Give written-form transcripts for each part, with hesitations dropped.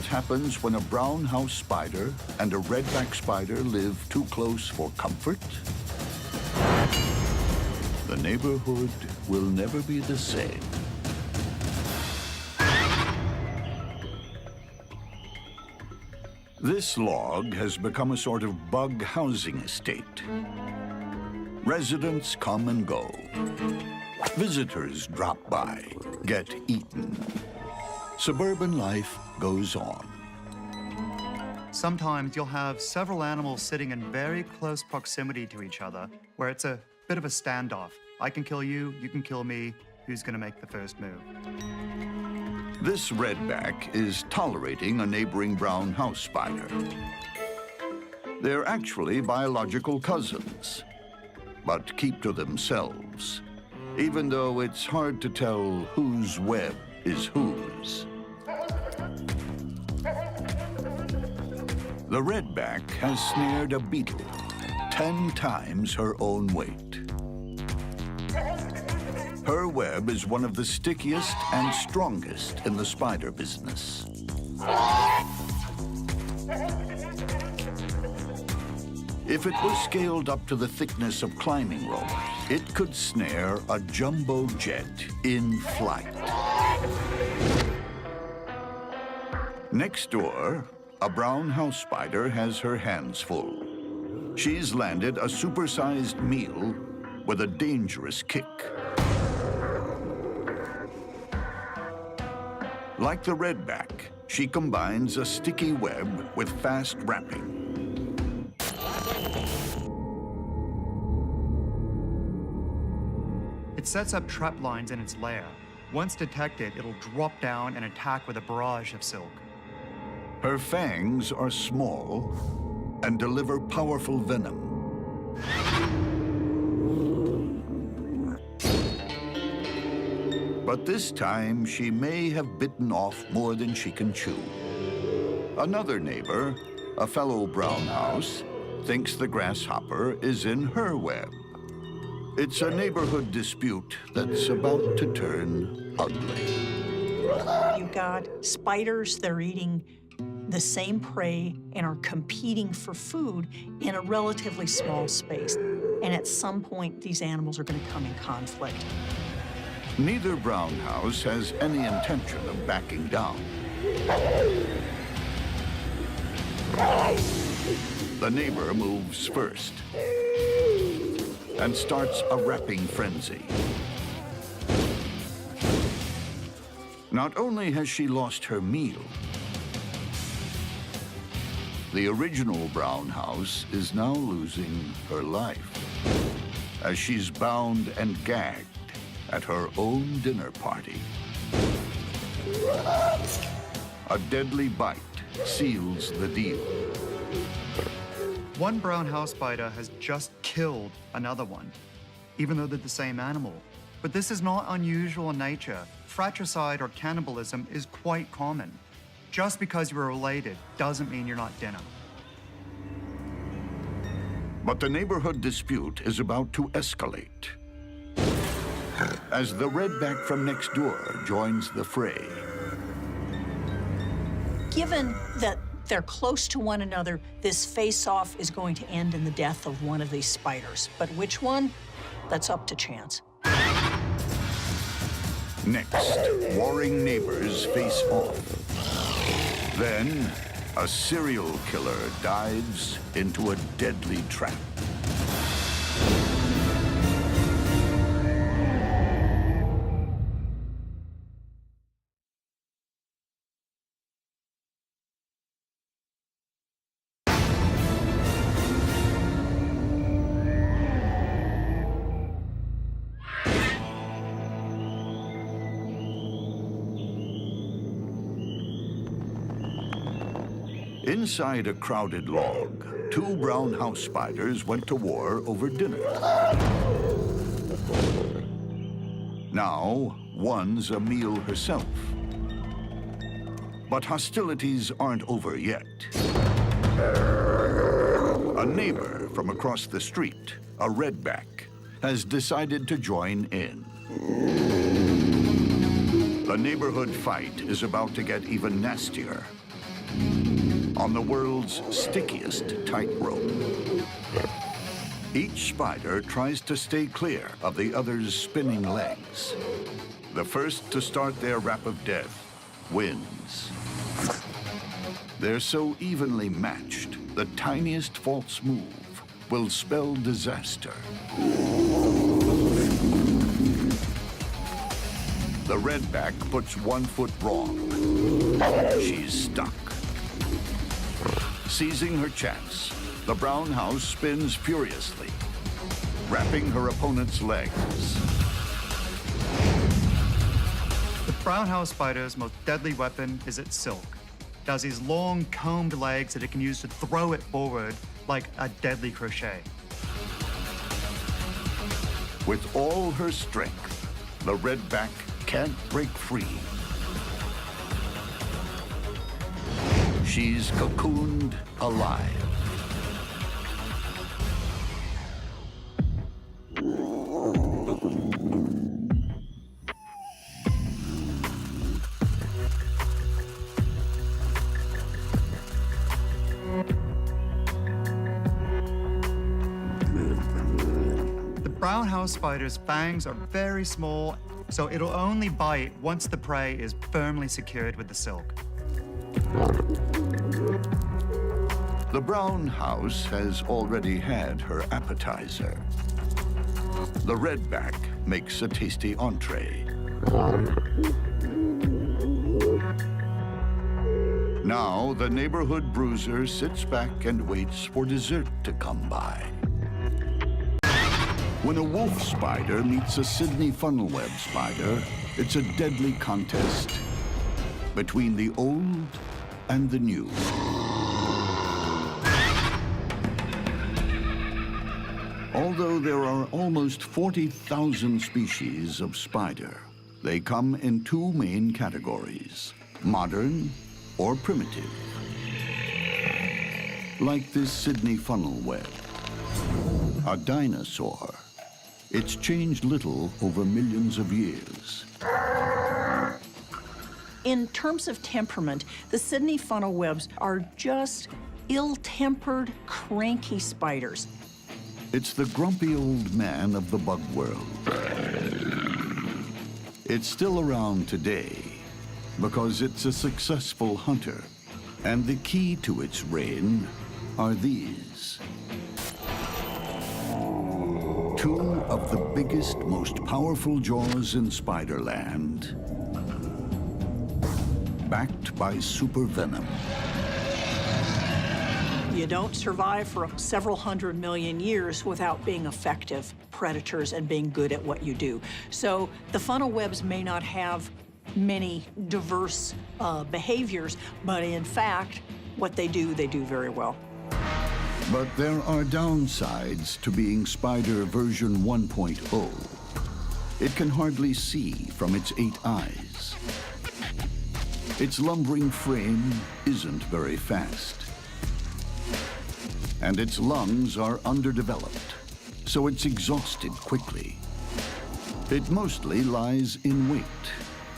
What happens when a brown house spider and a redback spider live too close for comfort? The neighborhood will never be the same. This log has become a sort of bug housing estate. Residents come and go. Visitors drop by, get eaten. Suburban life goes on. Sometimes you'll have several animals sitting in very close proximity to each other, where it's a bit of a standoff. I can kill you, you can kill me, who's gonna make the first move? This redback is tolerating a neighboring brown house spider. They're actually biological cousins, but keep to themselves, even though it's hard to tell whose web is whose. The redback has snared a beetle 10 times her own weight. Her web is one of the stickiest and strongest in the spider business. If it was scaled up to the thickness of climbing rope, it could snare a jumbo jet in flight. Next door, a brown house spider has her hands full. She's landed a supersized meal with a dangerous kick. Like the redback, she combines a sticky web with fast wrapping. It sets up trap lines in its lair. Once detected, it'll drop down and attack with a barrage of silk. Her fangs are small and deliver powerful venom. But this time, she may have bitten off more than she can chew. Another neighbor, a fellow brown house, thinks the grasshopper is in her web. It's a neighborhood dispute that's about to turn ugly. You've got spiders, they're eating the same prey and are competing for food in a relatively small space. And at some point, these animals are going to come in conflict. Neither brown house has any intention of backing down. The neighbor moves first and starts a wrapping frenzy. Not only has she lost her meal, the original brown house is now losing her life as she's bound and gagged at her own dinner party. A deadly bite seals the deal. One brown house spider has just killed another one, even though they're the same animal. But this is not unusual in nature. Fratricide or cannibalism is quite common. Just because you're related doesn't mean you're not dinner. But the neighborhood dispute is about to escalate as the redback from next door joins the fray. Given that they're close to one another, this face-off is going to end in the death of one of these spiders. But which one? That's up to chance. Next, warring neighbors face off. Then, a serial killer dives into a deadly trap. Inside a crowded log, two brown house spiders went to war over dinner. Now, one's a meal herself. But hostilities aren't over yet. A neighbor from across the street, a redback, has decided to join in. The neighborhood fight is about to get even nastier on the world's stickiest tightrope. Each spider tries to stay clear of the other's spinning legs. The first to start their rap of death wins. They're so evenly matched, the tiniest false move will spell disaster. The redback puts one foot wrong. She's stuck. Seizing her chance, the brown house spins furiously, wrapping her opponent's legs. The brown house spider's most deadly weapon is its silk. It has these long combed legs that it can use to throw it forward like a deadly crochet. With all her strength, the redback can't break free. She's cocooned alive. The brown house spider's fangs are very small, so it'll only bite once the prey is firmly secured with the silk. The brown house has already had her appetizer. The redback makes a tasty entree. Now, the neighborhood bruiser sits back and waits for dessert to come by. When a wolf spider meets a Sydney funnel web spider, it's a deadly contest between the old and the new. Although there are almost 40,000 species of spider, they come in two main categories, modern or primitive. Like this Sydney funnel web, a dinosaur. It's changed little over millions of years. In terms of temperament, the Sydney funnel webs are just ill-tempered, cranky spiders. It's the grumpy old man of the bug world. It's still around today because it's a successful hunter. And the key to its reign are these. Two of the biggest, most powerful jaws in Spiderland, backed by super venom. You don't survive for several 100 million years without being effective predators and being good at what you do. So the funnel webs may not have many diverse behaviors, but in fact, what they do very well. But there are downsides to being Spider version 1.0. It can hardly see from its 8 eyes. Its lumbering frame isn't very fast. And its lungs are underdeveloped, so it's exhausted quickly. It mostly lies in wait,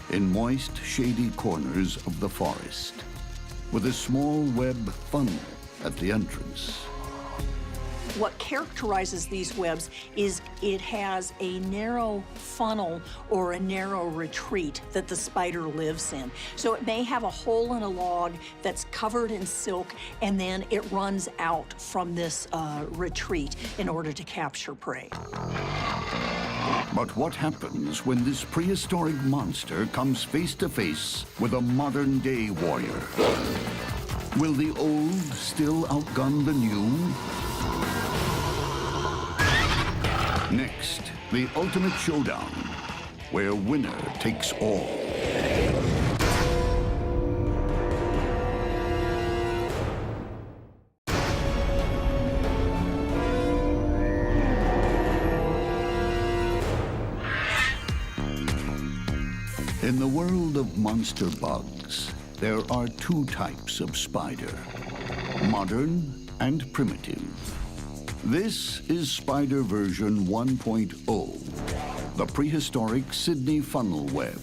in moist, shady corners of the forest, with a small web funnel at the entrance. What characterizes these webs is it has a narrow funnel or a narrow retreat that the spider lives in. So it may have a hole in a log that's covered in silk, and then it runs out from this retreat in order to capture prey. But what happens when this prehistoric monster comes face to face with a modern-day warrior? Will the old still outgun the new? Next, the ultimate showdown, where winner takes all. In the world of monster bugs, there are two types of spider, modern and primitive. This is Spider version 1.0, the prehistoric Sydney funnel web.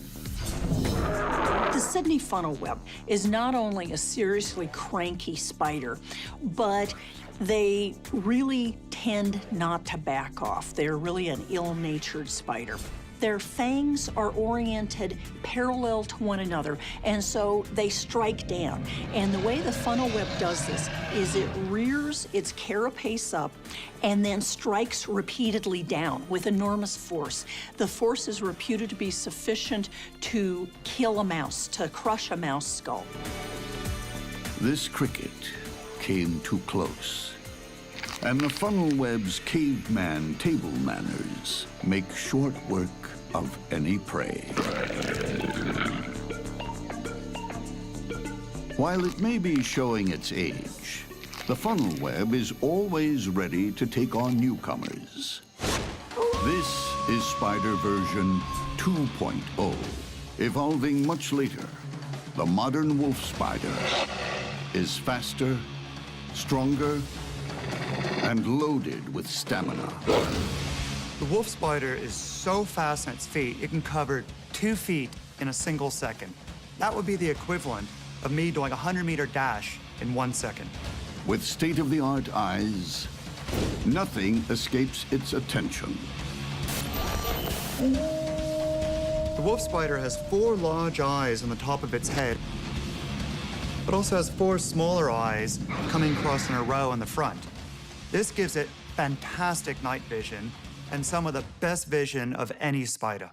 The Sydney funnel web is not only a seriously cranky spider, but they really tend not to back off. They're really an ill-natured spider. Their fangs are oriented parallel to one another, and so they strike down. And the way the funnel web does this is it rears its carapace up and then strikes repeatedly down with enormous force. The force is reputed to be sufficient to kill a mouse, to crush a mouse skull. This cricket came too close. And the funnel web's caveman table manners make short work of any prey. While it may be showing its age, the funnel web is always ready to take on newcomers. This is spider version 2.0, evolving much later. The modern wolf spider is faster, stronger, and loaded with stamina. The wolf spider is so fast on its feet, it can cover 2 feet in a single second. That would be the equivalent of me doing a 100-meter dash in 1 second. With state-of-the-art eyes, nothing escapes its attention. The wolf spider has 4 large eyes on the top of its head, but also has 4 smaller eyes coming across in a row on the front. This gives it fantastic night vision and some of the best vision of any spider.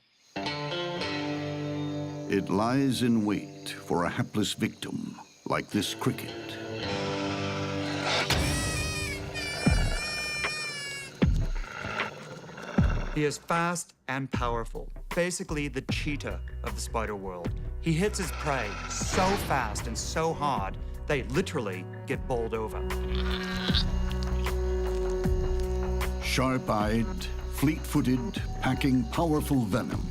It lies in wait for a hapless victim, like this cricket. He is fast and powerful, basically the cheetah of the spider world. He hits his prey so fast and so hard, they literally get bowled over. Sharp-eyed, fleet-footed, packing powerful venom,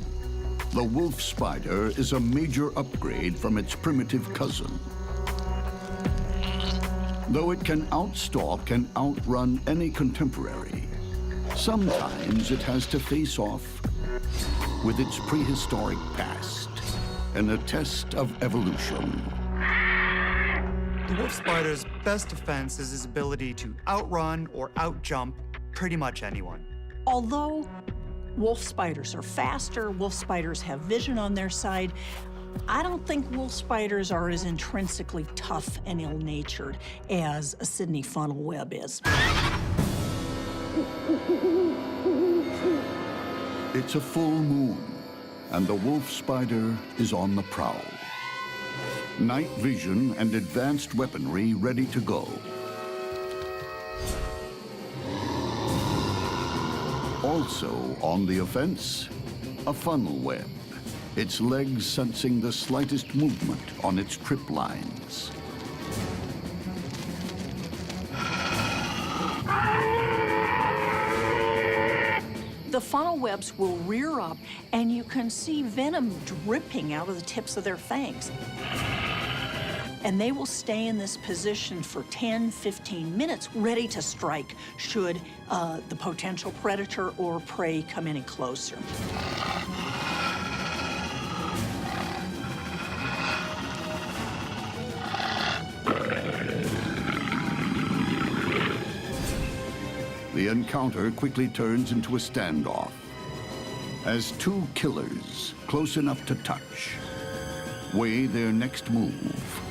the wolf spider is a major upgrade from its primitive cousin. Though it can outstalk and outrun any contemporary, sometimes it has to face off with its prehistoric past in a test of evolution. The wolf spider's best defense is his ability to outrun or outjump pretty much anyone. Although wolf spiders are faster, wolf spiders have vision on their side, I don't think wolf spiders are as intrinsically tough and ill-natured as a Sydney funnel web is. It's a full moon, and the wolf spider is on the prowl. Night vision and advanced weaponry ready to go. Also on the offense, a funnel web, its legs sensing the slightest movement on its trip lines. The funnel webs will rear up, and you can see venom dripping out of the tips of their fangs. And they will stay in this position for 10, 15 minutes, ready to strike should the potential predator or prey come any closer. The encounter quickly turns into a standoff as 2 killers, close enough to touch, weigh their next move.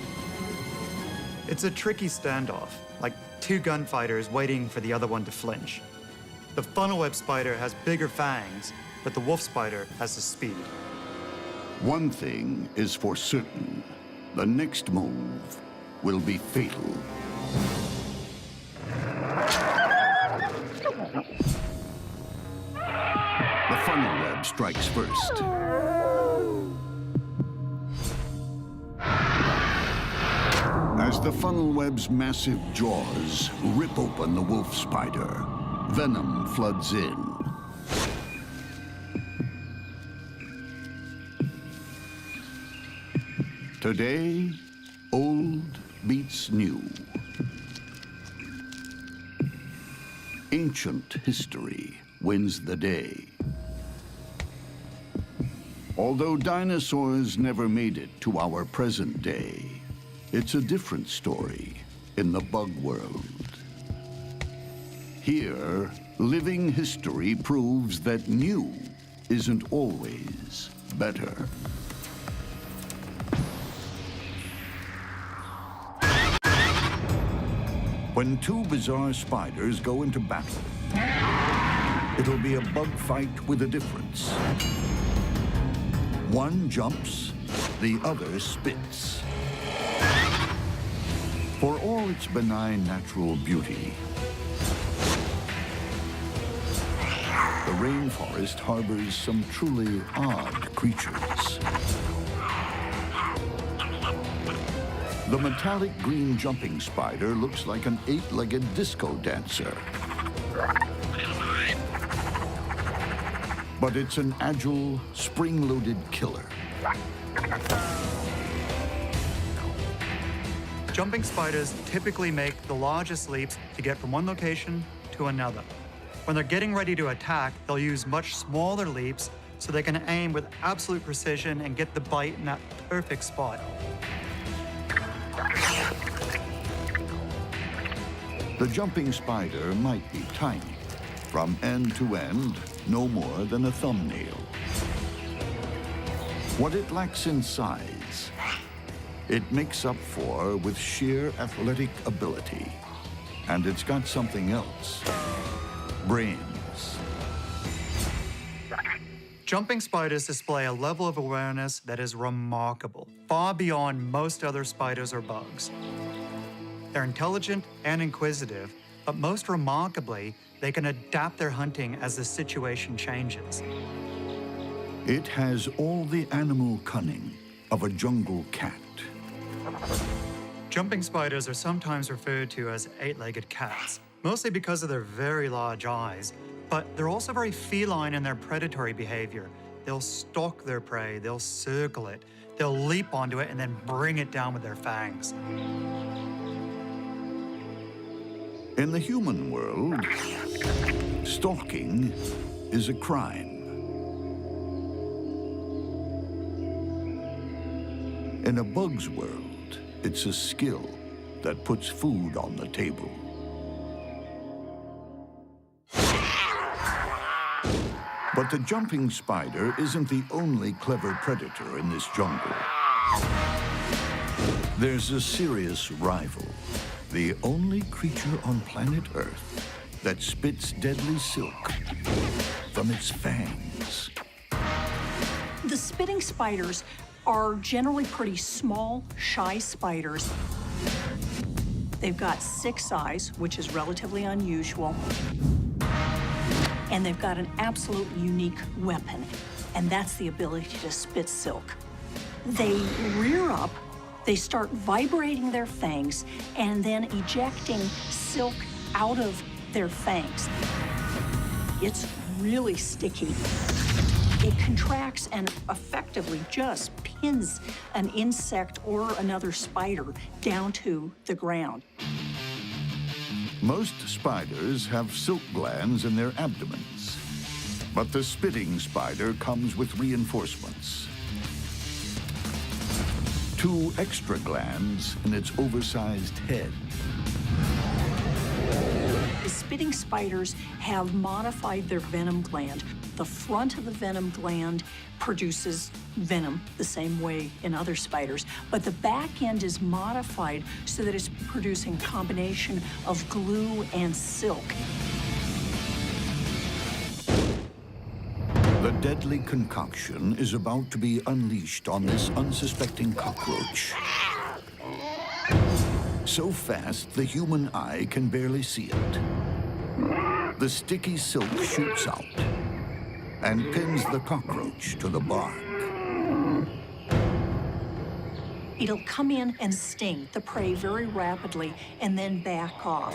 It's a tricky standoff, like 2 gunfighters waiting for the other one to flinch. The funnel web spider has bigger fangs, but the wolf spider has the speed. One thing is for certain, the next move will be fatal. The funnel web strikes first. As the funnel web's massive jaws rip open the wolf spider, venom floods in. Today, old beats new. Ancient history wins the day. Although dinosaurs never made it to our present day, it's a different story in the bug world. Here, living history proves that new isn't always better. When two bizarre spiders go into battle, it'll be a bug fight with a difference. One jumps, the other spits. For all its benign natural beauty, the rainforest harbors some truly odd creatures. The metallic green jumping spider looks like an 8-legged disco dancer. But it's an agile, spring-loaded killer. Jumping spiders typically make the largest leaps to get from one location to another. When they're getting ready to attack, they'll use much smaller leaps so they can aim with absolute precision and get the bite in that perfect spot. The jumping spider might be tiny, from end to end, no more than a thumbnail. What it lacks in size, it makes up for with sheer athletic ability. And it's got something else: brains. Jumping spiders display a level of awareness that is remarkable, far beyond most other spiders or bugs. They're intelligent and inquisitive, but most remarkably, they can adapt their hunting as the situation changes. It has all the animal cunning of a jungle cat. Jumping spiders are sometimes referred to as 8-legged cats, mostly because of their very large eyes, but they're also very feline in their predatory behavior. They'll stalk their prey, they'll circle it, they'll leap onto it and then bring it down with their fangs. In the human world, stalking is a crime. In a bug's world, it's a skill that puts food on the table. But the jumping spider isn't the only clever predator in this jungle. There's a serious rival, the only creature on planet Earth that spits deadly silk from its fangs. The spitting spiders are generally pretty small, shy spiders. They've got 6 eyes, which is relatively unusual. And they've got an absolute unique weapon, and that's the ability to spit silk. They rear up, they start vibrating their fangs, and then ejecting silk out of their fangs. It's really sticky. It contracts and effectively just pins an insect or another spider down to the ground. Most spiders have silk glands in their abdomens, but the spitting spider comes with reinforcements. 2 extra glands in its oversized head. The spitting spiders have modified their venom gland. The front of the venom gland produces venom the same way in other spiders, but the back end is modified so that it's producing a combination of glue and silk. The deadly concoction is about to be unleashed on this unsuspecting cockroach. So fast, the human eye can barely see it. The sticky silk shoots out and pins the cockroach to the bark. It'll come in and sting the prey very rapidly and then back off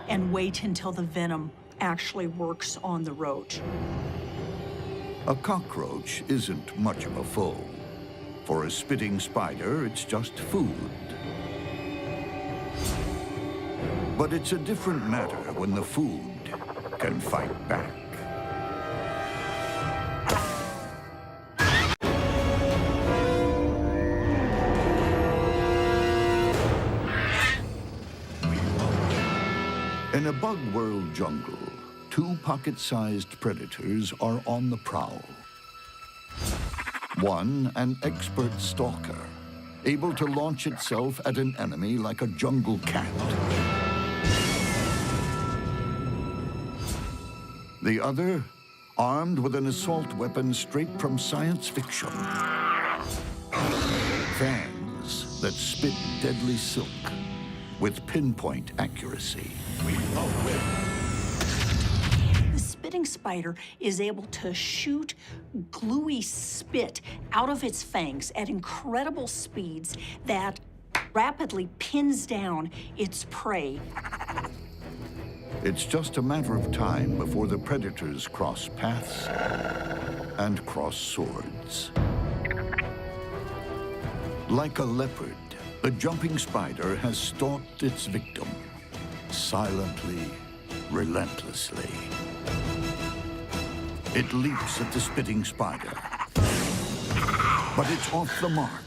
and wait until the venom actually works on the roach. A cockroach isn't much of a foe. For a spitting spider, it's just food. But it's a different matter when the food can fight back. In a bug-world jungle, two pocket-sized predators are on the prowl. One, an expert stalker, able to launch itself at an enemy like a jungle cat. The other, armed with an assault weapon straight from science fiction. Fangs that spit deadly silk with pinpoint accuracy. The spitting spider is able to shoot gluey spit out of its fangs at incredible speeds that rapidly pins down its prey. It's just a matter of time before the predators cross paths and cross swords. Like a leopard, the jumping spider has stalked its victim, silently, relentlessly. It leaps at the spitting spider, but it's off the mark.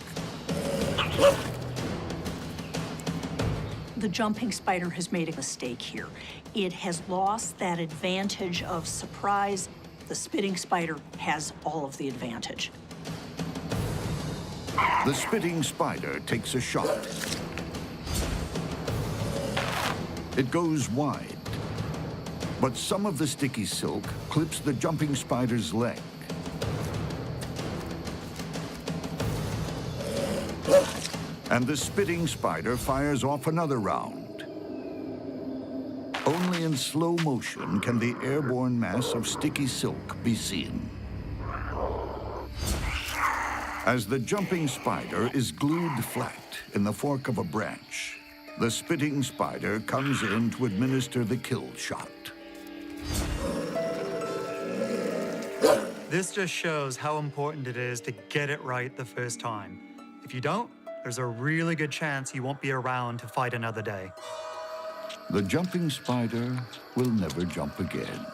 The jumping spider has made a mistake here. It has lost that advantage of surprise. The spitting spider has all of the advantage. The spitting spider takes a shot. It goes wide, but some of the sticky silk clips the jumping spider's leg. And the spitting spider fires off another round. Only in slow motion can the airborne mass of sticky silk be seen. As the jumping spider is glued flat in the fork of a branch, the spitting spider comes in to administer the kill shot. This just shows how important it is to get it right the first time. If you don't, there's a really good chance you won't be around to fight another day. The jumping spider will never jump again,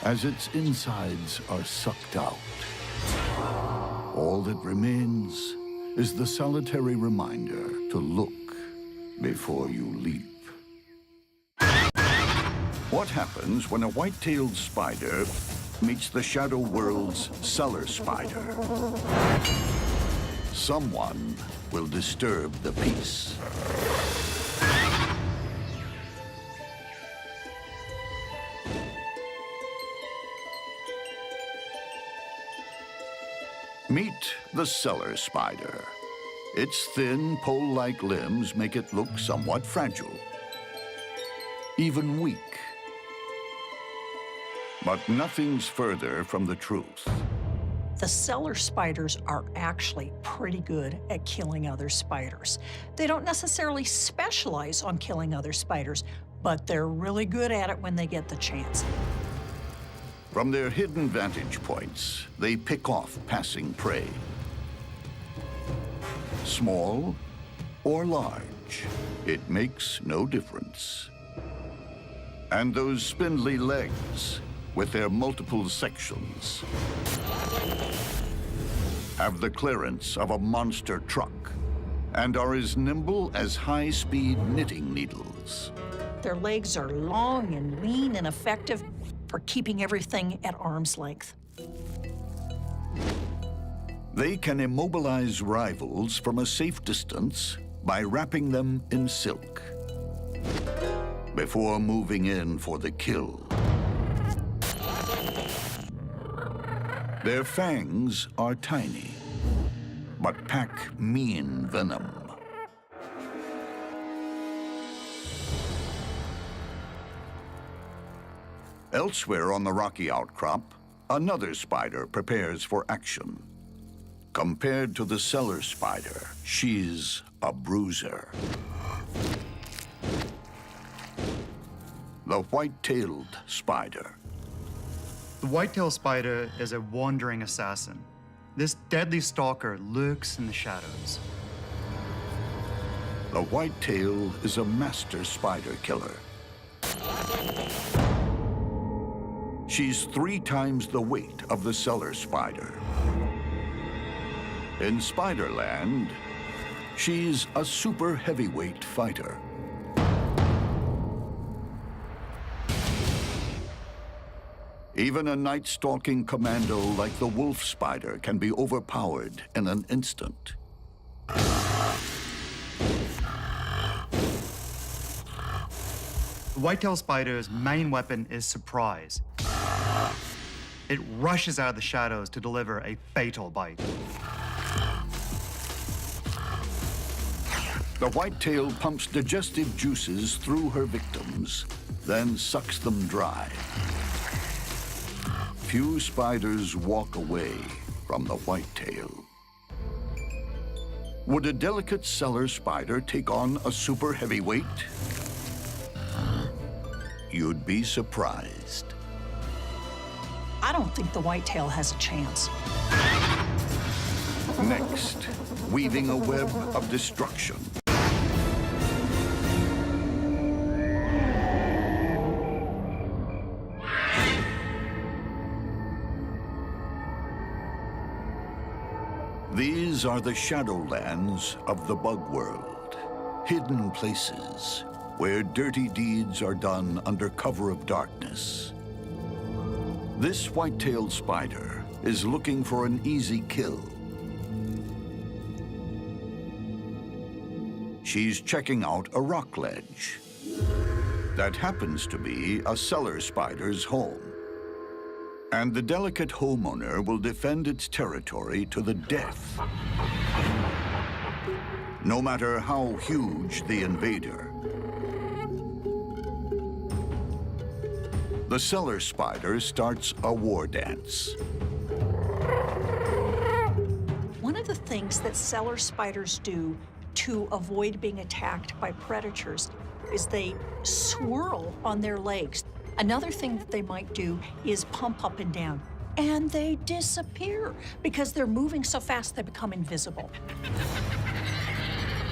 as its insides are sucked out. All that remains is the solitary reminder to look before you leap. What happens when a white-tailed spider meets the shadow world's cellar spider? Someone will disturb the peace. Meet the cellar spider. Its thin, pole-like limbs make it look somewhat fragile, even weak. But nothing's further from the truth. The cellar spiders are actually pretty good at killing other spiders. They don't necessarily specialize on killing other spiders, but they're really good at it when they get the chance. From their hidden vantage points, they pick off passing prey. Small or large, it makes no difference. And those spindly legs, with their multiple sections, have the clearance of a monster truck and are as nimble as high-speed knitting needles. Their legs are long and lean and effective for keeping everything at arm's length. They can immobilize rivals from a safe distance by wrapping them in silk before moving in for the kill. Their fangs are tiny, but pack mean venom. Elsewhere on the rocky outcrop, another spider prepares for action. Compared to the cellar spider, she's a bruiser. The white-tailed spider. The white-tailed spider is a wandering assassin. This deadly stalker lurks in the shadows. The white-tail is a master spider killer. She's 3 times the weight of the cellar spider. In Spiderland, she's a super heavyweight fighter. Even a night-stalking commando like the wolf spider can be overpowered in an instant. The white-tailed spider's main weapon is surprise. It rushes out of the shadows to deliver a fatal bite. The whitetail pumps digestive juices through her victims, then sucks them dry. Few spiders walk away from the whitetail. Would a delicate cellar spider take on a super heavyweight? You'd be surprised. I don't think the whitetail has a chance. Next, weaving a web of destruction. These are the Shadowlands of the bug world, hidden places where dirty deeds are done under cover of darkness. This white-tailed spider is looking for an easy kill. She's checking out a rock ledge. That happens to be a cellar spider's home. And the delicate homeowner will defend its territory to the death. No matter how huge the invader. The cellar spider starts a war dance. One of the things that cellar spiders do to avoid being attacked by predators is they swirl on their legs. Another thing that they might do is pump up and down, and they disappear because they're moving so fast they become invisible.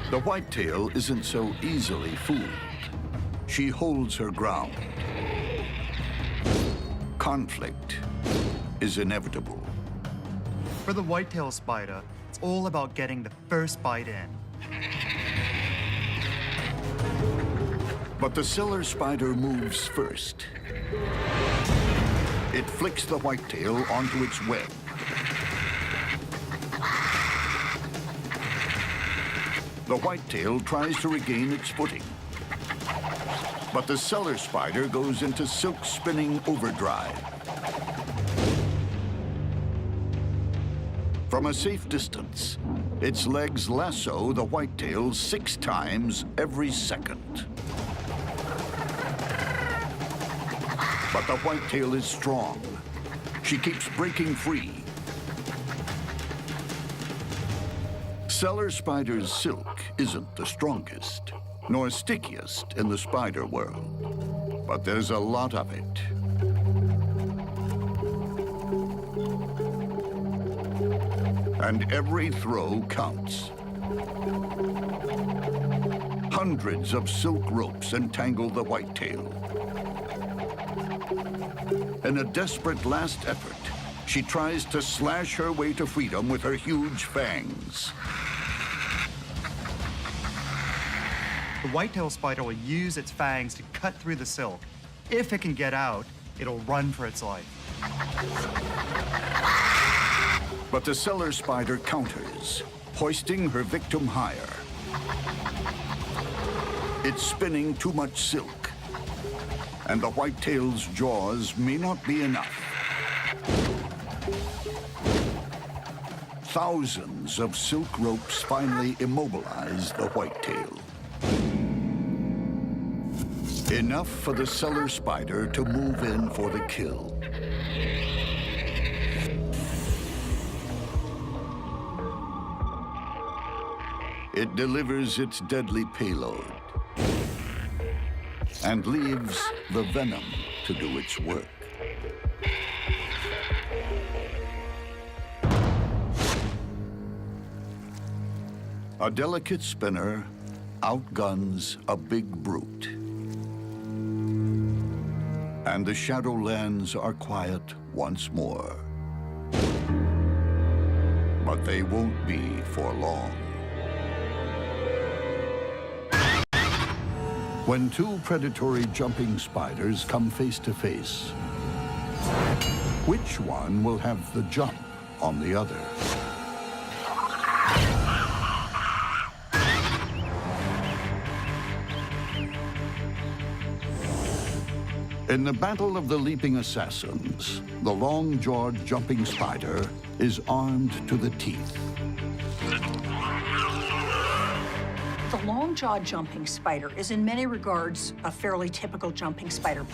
The whitetail isn't so easily fooled. She holds her ground. Conflict is inevitable. For the white-tailed spider, it's all about getting the first bite in. But the cellar spider moves first. It flicks the whitetail onto its web. The whitetail tries to regain its footing. But the cellar spider goes into silk spinning overdrive. From a safe distance, its legs lasso the whitetail 6 times every second. But the whitetail is strong. She keeps breaking free. Cellar spider's silk isn't the strongest, nor stickiest in the spider world, but there's a lot of it. And every throw counts. Hundreds of silk ropes entangle the whitetail. In a desperate last effort, she tries to slash her way to freedom with her huge fangs. The white-tailed spider will use its fangs to cut through the silk. If it can get out, it'll run for its life. But the cellar spider counters, hoisting her victim higher. It's spinning too much silk, and the whitetail's jaws may not be enough. Thousands of silk ropes finally immobilize the whitetail. Enough for the cellar spider to move in for the kill. It delivers its deadly payload and leaves the venom to do its work. A delicate spinner outguns a big brute. And the Shadowlands are quiet once more. But they won't be for long. When two predatory jumping spiders come face to face, Which one will have the jump on the other? In the Battle of the Leaping Assassins, the long-jawed jumping spider is armed to the teeth. The long-jawed jumping spider is in many regards a fairly typical jumping spider.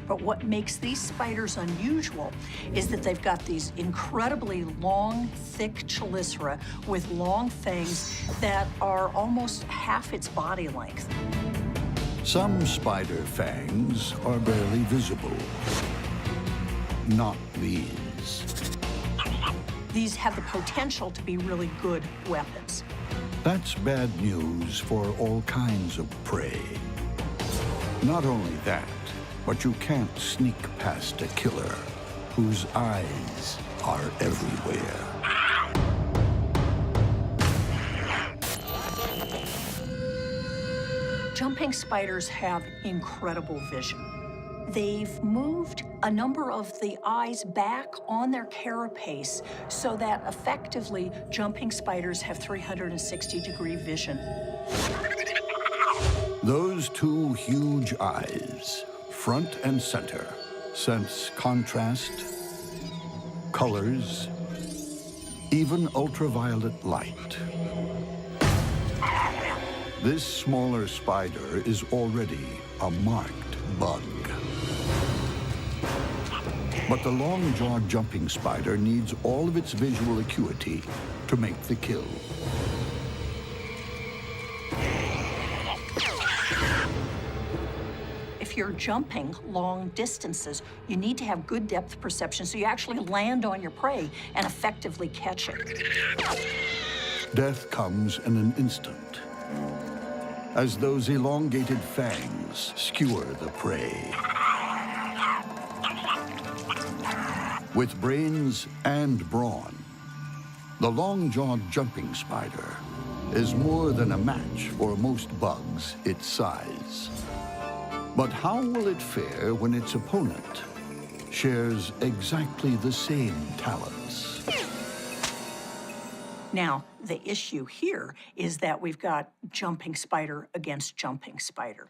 But what makes these spiders unusual is that they've got these incredibly long, thick chelicera with long fangs that are almost half its body length. Some spider fangs are barely visible. Not these. These have the potential to be really good weapons. That's bad news for all kinds of prey. Not only that, but you can't sneak past a killer whose eyes are everywhere. Jumping spiders have incredible vision. They've moved a number of the eyes back on their carapace so that effectively jumping spiders have 360-degree vision. Those two huge eyes, front and center, sense contrast, colors, even ultraviolet light. This smaller spider is already a marked bug. But the long-jawed jumping spider needs all of its visual acuity to make the kill. If you're jumping long distances, you need to have good depth perception so you actually land on your prey and effectively catch it. Death comes in an instant, as those elongated fangs skewer the prey. With brains and brawn, the long-jawed jumping spider is more than a match for most bugs its size. But how will it fare when its opponent shares exactly the same talents? Now, the issue here is that we've got jumping spider against jumping spider.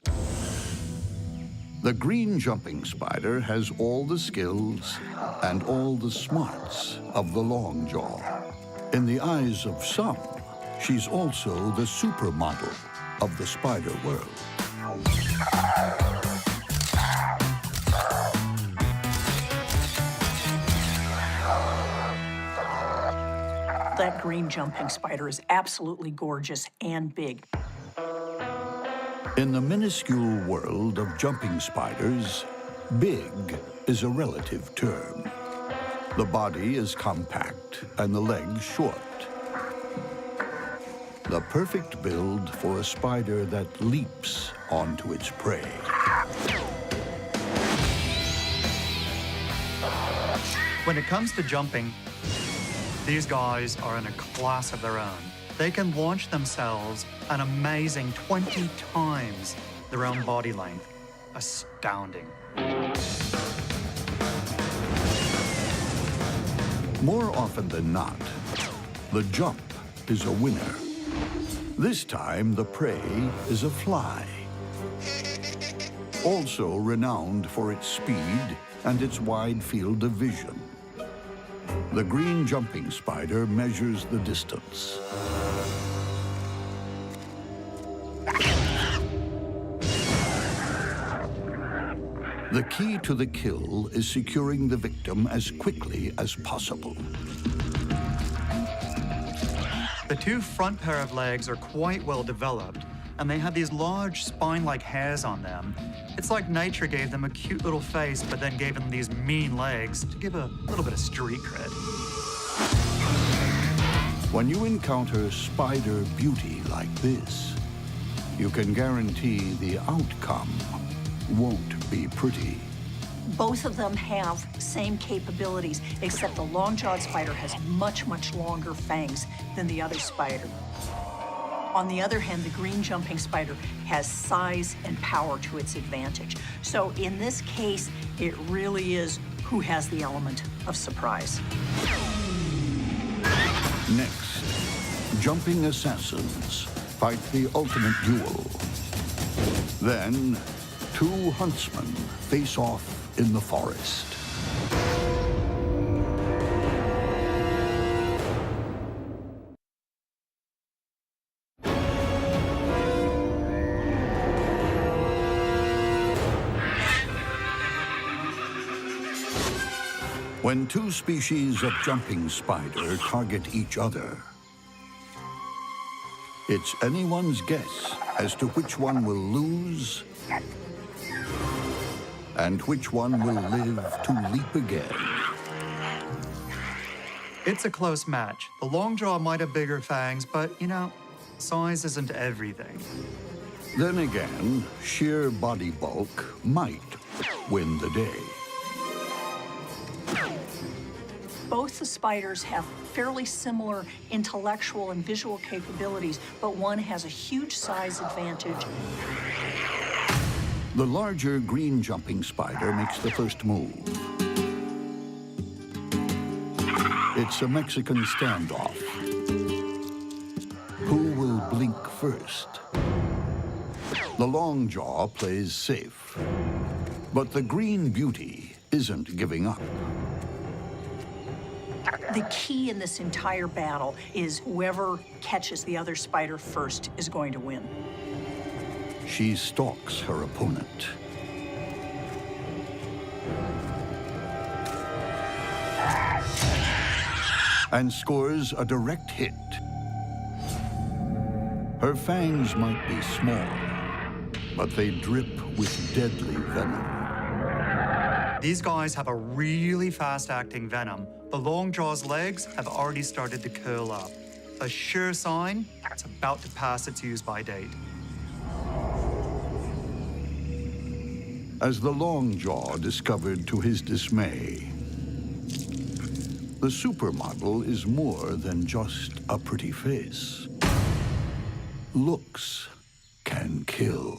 The green jumping spider has all the skills and all the smarts of the long jaw. In the eyes of some, she's also the supermodel of the spider world. That green jumping spider is absolutely gorgeous and big. In the minuscule world of jumping spiders, big is a relative term. The body is compact and the legs short. The perfect build for a spider that leaps onto its prey. When it comes to jumping, these guys are in a class of their own. They can launch themselves an amazing 20 times their own body length. Astounding. More often than not, the jump is a winner. This time, the prey is a fly. Also renowned for its speed and its wide field of vision. The green jumping spider measures the distance. The key to the kill is securing the victim as quickly as possible. The two front pair of legs are quite well developed, and they have these large spine-like hairs on them. It's like nature gave them a cute little face, but then gave them these mean legs to give a little bit of street cred. When you encounter spider beauty like this, you can guarantee the outcome won't be pretty. Both of them have same capabilities, except the long-jawed spider has much, much longer fangs than the other spider. On the other hand, the green jumping spider has size and power to its advantage. So in this case, it really is who has the element of surprise. Next, jumping assassins fight the ultimate duel. Then, two huntsmen face off in the forest. When two species of jumping spider target each other, it's anyone's guess as to which one will lose and which one will live to leap again. It's a close match. The longjaw might have bigger fangs, but, you know, size isn't everything. Then again, sheer body bulk might win the day. Both the spiders have fairly similar intellectual and visual capabilities, but one has a huge size advantage. The larger green jumping spider makes the first move. It's a Mexican standoff. Who will blink first? The long jaw plays safe, but the green beauty isn't giving up. The key in this entire battle is whoever catches the other spider first is going to win. She stalks her opponent. And scores a direct hit. Her fangs might be small, but they drip with deadly venom. These guys have a really fast-acting venom. The longjaw's legs have already started to curl up. A sure sign it's about to pass its use-by date. As the long jaw discovered to his dismay, the supermodel is more than just a pretty face. Looks can kill.